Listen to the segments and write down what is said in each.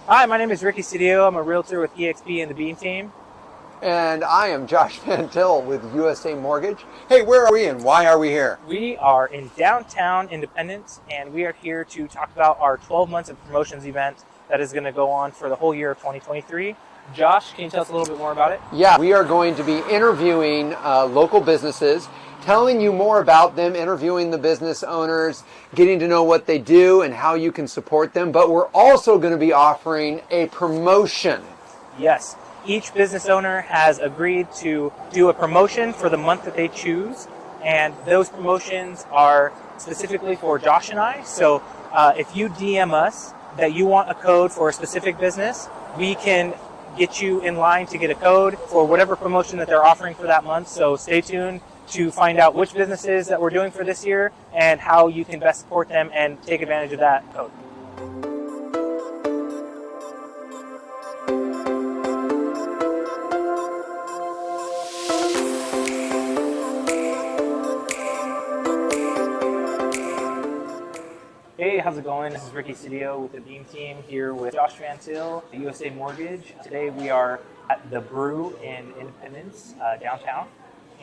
Hi, my name is Ricky Cedillo. I'm a realtor with eXp and the Beam team. And I am Josh VanTil with USA Mortgage. Hey, where are we and why are we here? We are in downtown Independence, and we are here to talk about our 12 months of promotions event that is going to go on for the whole year of 2023. Josh, can you tell us a little bit more about it? Yeah, we are going to be interviewing local businesses, telling you more about them, interviewing the business owners, getting to know what they do and how you can support them. But we're also going to be offering a promotion. Yes. Each business owner has agreed to do a promotion for the month that they choose, and those promotions are specifically for Josh and I. So if you DM us that you want a code for a specific business, we can get you in line to get a code for whatever promotion that they're offering for that month. So stay tuned to find out which businesses that we're doing for this year and how you can best support them and take advantage of that code. Hey, how's it going? This is Ricky Cedillo with the Beam team here with Josh VanTil, USA Mortgage. Today we are at the Brew in Independence, downtown,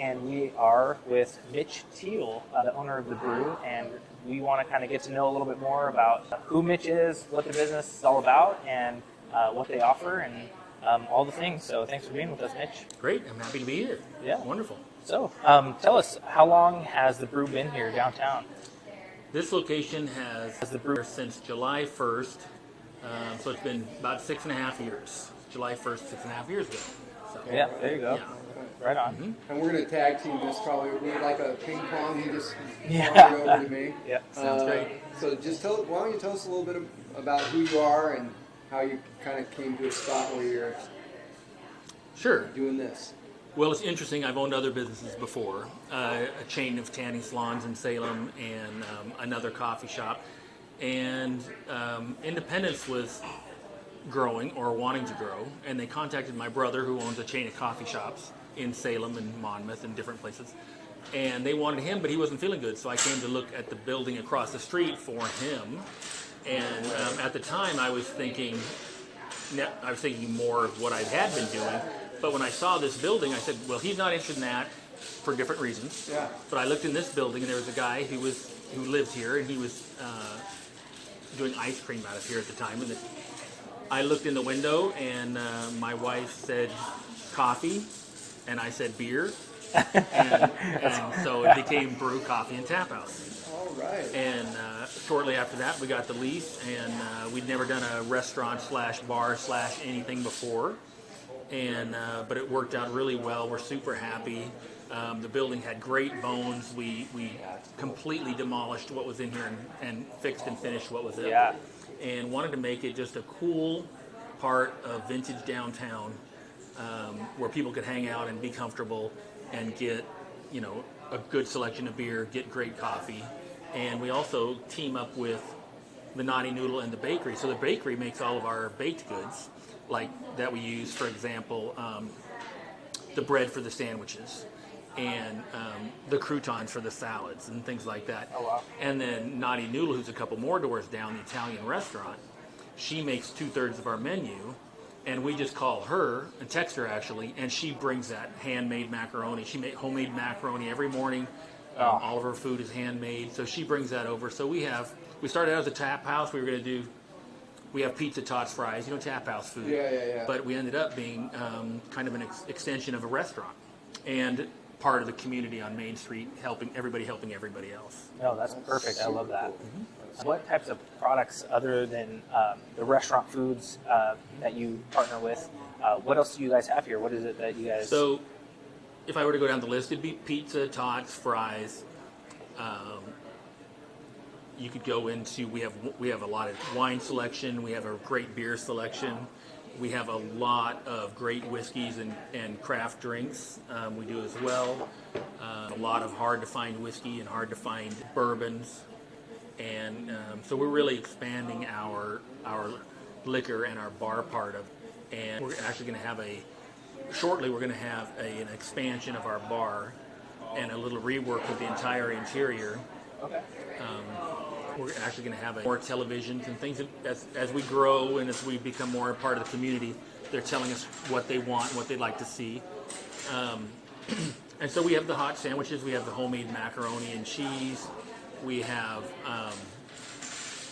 and we are with Mitch Teal, the owner of the Brew, and we want to kind of get to know a little bit more about who Mitch is, what the business is all about, and what they offer, and all the things. So thanks for being with us, Mitch. Great, I'm happy to be here. Yeah. Wonderful. So tell us, how long has the Brew been here downtown? This location has the brewer since July 1st, so it's been about 6.5 years. July 1st, 6.5 years ago. So, Yeah, there you go. Yeah. Right on. Mm-hmm. And we're going to tag team this probably. We're like a ping pong. He just Yeah. throw it over to me. Yeah, sounds great. So just why don't you tell us a little bit about who you are and how you kind of came to a spot where you're Sure. doing this. Well, it's interesting. I've owned other businesses before, a chain of tanning salons in Salem and another coffee shop. And Independence was growing or wanting to grow, and they contacted my brother, who owns a chain of coffee shops in Salem and Monmouth and different places. And they wanted him, but he wasn't feeling good, so I came to look at the building across the street for him. And at the time, I was thinking more of what I had been doing. But when I saw this building, I said, well, he's not interested in that for different reasons. Yeah. But I looked in this building, and there was a guy who lived here, and he was doing ice cream out of here at the time. And I looked in the window, and my wife said coffee, and I said beer. and so it became Brew Coffee and Tap House. All right. And shortly after that, we got the lease, and we'd never done a restaurant / bar / anything before. And but it worked out really well. We're super happy. The building had great bones. We completely demolished what was in here and fixed and finished what was in. Yeah. And wanted to make it just a cool part of vintage downtown, where people could hang out and be comfortable and get, a good selection of beer, get great coffee. And we also team up with the Naughty Noodle and the bakery. So the bakery makes all of our baked goods, like that we use, for example, the bread for the sandwiches and the croutons for the salads and things like that. Oh, wow. And then Naughty Noodle, who's a couple more doors down, the Italian restaurant, she makes 2/3 of our menu, and we just call her and text her actually, and she brings that handmade macaroni. She makes homemade macaroni every morning. All of her food is handmade, so she brings that over. So we started out as a tap house. We have pizza, tots, fries, tap house food. Yeah. But we ended up being kind of an extension of a restaurant and part of the community on Main Street, helping everybody else. No, that's perfect. I love that. Mm-hmm. What types of products, other than the restaurant foods that you partner with, what else do you guys have here? What is it that you guys... So, if I were to go down the list, it'd be pizza, tots, fries. You could go into, we have a lot of wine selection, we have a great beer selection, we have a lot of great whiskeys and craft drinks we do as well. A lot of hard to find whiskey and hard to find bourbons. And so we're really expanding our liquor and our bar part of, and we're actually going to have shortly we're going to have an expansion of our bar and a little rework of the entire interior. Okay. We're actually going to have more televisions and things as we grow and as we become more a part of the community. They're telling us what they want, what they'd like to see. And so we have the hot sandwiches, we have the homemade macaroni and cheese, we have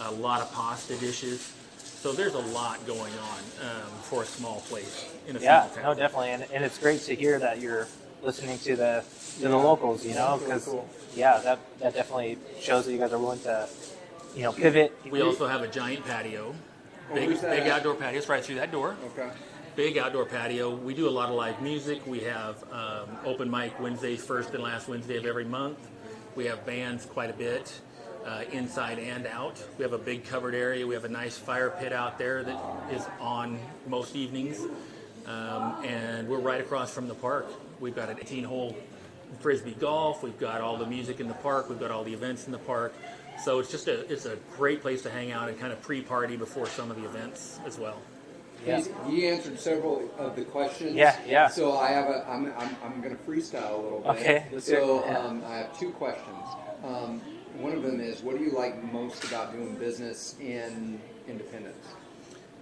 a lot of pasta dishes. So there's a lot going on for a small place in a small town. No, definitely, and it's great to hear that you're listening to the locals, you know, because that definitely shows that you guys are willing to, you know, pivot. We also have a giant patio, big outdoor patio. It's right through that door. Okay. Big outdoor patio. We do a lot of live music. We have open mic Wednesdays, first and last Wednesday of every month. We have bands quite a bit, inside and out. We have a big covered area. We have a nice fire pit out there that is on most evenings. And we're right across from the park. We've got an 18-hole frisbee golf. We've got all the music in the park. We've got all the events in the park. So it's a great place to hang out and kind of pre-party before some of the events as well. Yeah. He answered several of the questions. Yeah. So I'm going to freestyle a little bit. Okay. So I have two questions. One of them is, what do you like most about doing business in Independence?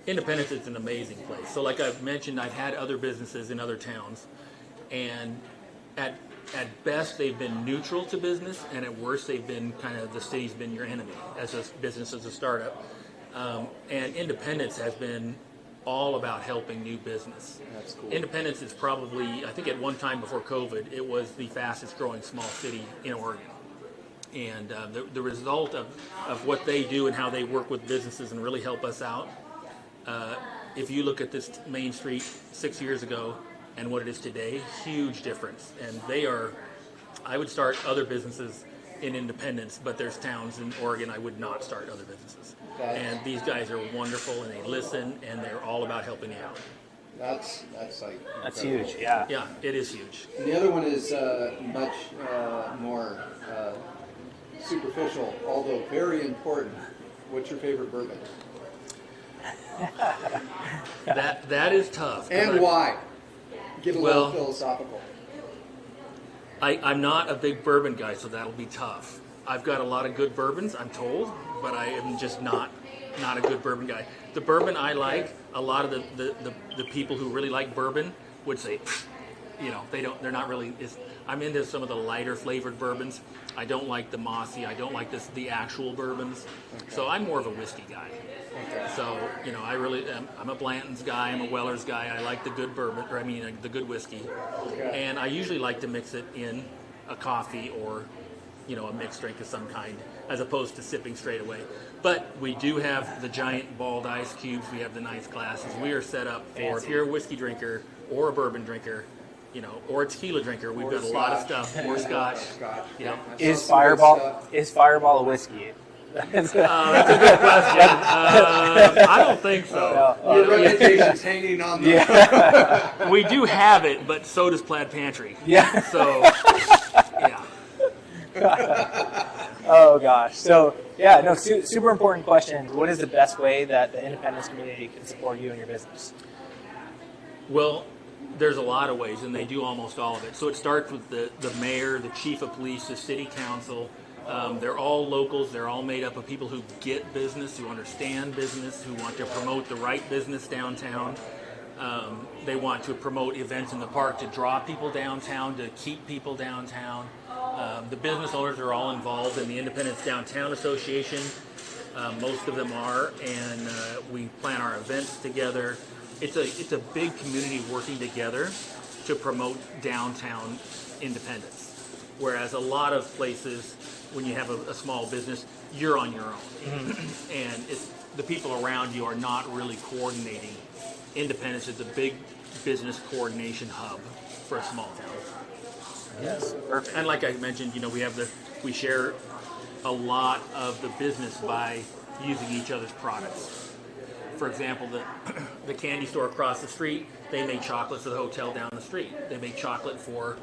Independence is an amazing place. So like I've mentioned, I've had other businesses in other towns, and at best they've been neutral to business, and at worst they've been kind of, the city's been your enemy as a business, as a startup. And Independence has been all about helping new business. That's cool. Independence is probably, I think at one time before COVID, it was the fastest growing small city in Oregon. And the result of what they do and how they work with businesses and really help us out, if you look at this main street 6 years ago and what it is today, huge difference. And they are, I would start other businesses in Independence, but there's towns in Oregon I would not start other businesses. And these guys are wonderful, and they listen, and they're all about helping you out. That's That's huge. Yeah. Yeah, it is huge. And the other one is much more superficial, although very important. What's your favorite bourbon? That is tough. And why? Get a little philosophical. I'm not a big bourbon guy, so that'll be tough. I've got a lot of good bourbons, I'm told, but I am just not a good bourbon guy. The bourbon I like, a lot of the people who really like bourbon would say, you know, they're not really. I'm into some of the lighter flavored bourbons. I don't like the mossy. I don't like the actual bourbons. Okay. So I'm more of a whiskey guy. Okay. So, you know, I'm a Blanton's guy. I'm a Weller's guy. I like the good bourbon, the good whiskey. Okay. And I usually like to mix it in a coffee or, you know, a mixed drink of some kind, as opposed to sipping straight away. But we do have the giant balled ice cubes. We have the nice glasses. We are set up for, if you're a whiskey drinker or a bourbon drinker, you know, or a tequila drinker, we've got a lot of stuff. Or scotch. You know. Is Fireball a whiskey? That's a good question. I don't think so. Your reputation's hanging on the... We do have it, but so does Plaid Pantry. Yeah. So, yeah. Oh gosh. So super important question. What is the best way that the Independence community can support you and your business? Well, there's a lot of ways, and they do almost all of it. So it starts with the mayor, the chief of police, the city council. They're all locals. They're all made up of people who get business, who understand business, who want to promote the right business downtown. They want to promote events in the park to draw people downtown, to keep people downtown. The business owners are all involved in the Independence Downtown Association. Most of them are, and we plan our events together. It's a big community working together to promote downtown Independence. Whereas a lot of places, when you have a small business, you're on your own. Mm-hmm. And the people around you are not really coordinating. Independence is a big business coordination hub for a small town. Yes, perfect. And like I mentioned, you know, we share a lot of the business by using each other's products. For example, the candy store across the street, they make chocolate for the hotel down the street. They make chocolate for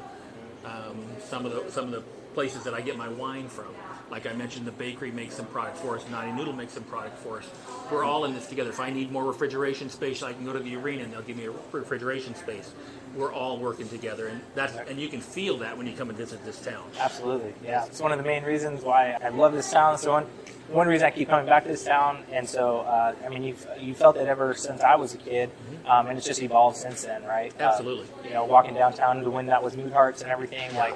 some of the places that I get my wine from. Like I mentioned, the bakery makes some product for us. Naughty Noodle makes some product for us. We're all in this together. If I need more refrigeration space, I can go to the arena and they'll give me a refrigeration space. We're all working together, and you can feel that when you come and visit this town. Absolutely, yeah. It's one of the main reasons why I love this town. So one reason I keep coming back to this town, and so I mean, you felt it ever since I was a kid, and it's just evolved since then, right? Absolutely. Walking downtown to when that was Mood Hearts and everything, like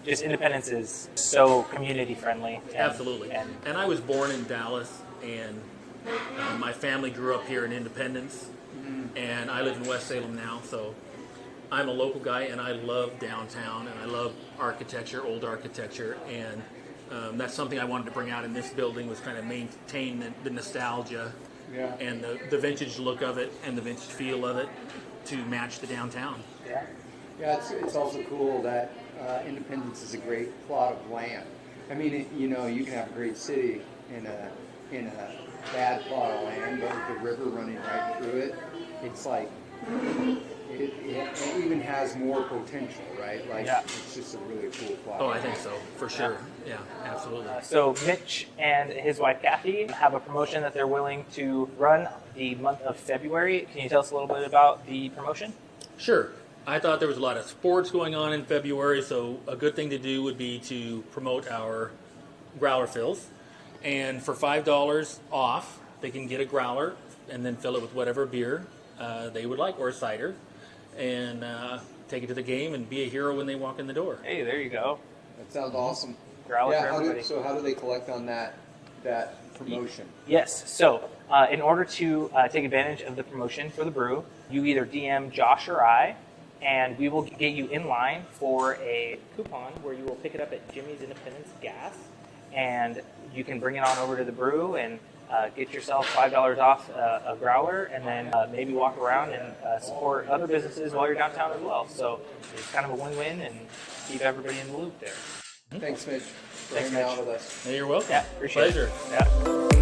just Independence is so community friendly. Absolutely. And I was born in Dallas, and my family grew up here in Independence, and I live in West Salem now, so I'm a local guy, and I love downtown, and I love architecture, old architecture, and that's something I wanted to bring out in this building, was kind of maintain the nostalgia and the vintage look of it and the vintage feel of it to match the downtown. Yeah, it's also cool that Independence is a great plot of land. I mean, you can have a great city in a bad plot of land, but with the river running right through it, it's like it even has more potential, right? Like it's just a really cool plot. Oh, I think so, for sure. Yeah, absolutely. So Mitch and his wife Kathy have a promotion that they're willing to run the month of February. Can you tell us a little bit about the promotion? Sure. I thought there was a lot of sports going on in February, so a good thing to do would be to promote our growler fills. And for $5 off, they can get a growler and then fill it with whatever beer they would like, or a cider, and take it to the game and be a hero when they walk in the door. Hey, there you go. That sounds awesome. Growler for everybody. So how do they collect on that promotion? Yes. So in order to take advantage of the promotion for the brew, you either DM Josh or I, and we will get you in line for a coupon where you will pick it up at Jimmy's Independence Gas, and you can bring it on over to the brew and get yourself $5 off a growler, and then maybe walk around and support other businesses while you're downtown as well. So it's kind of a win-win, and keep everybody in the loop there. Thanks, Mitch, for Thanks, hanging Mitch. out with us. Hey, you're welcome. Yeah, appreciate Pleasure. it. Yeah.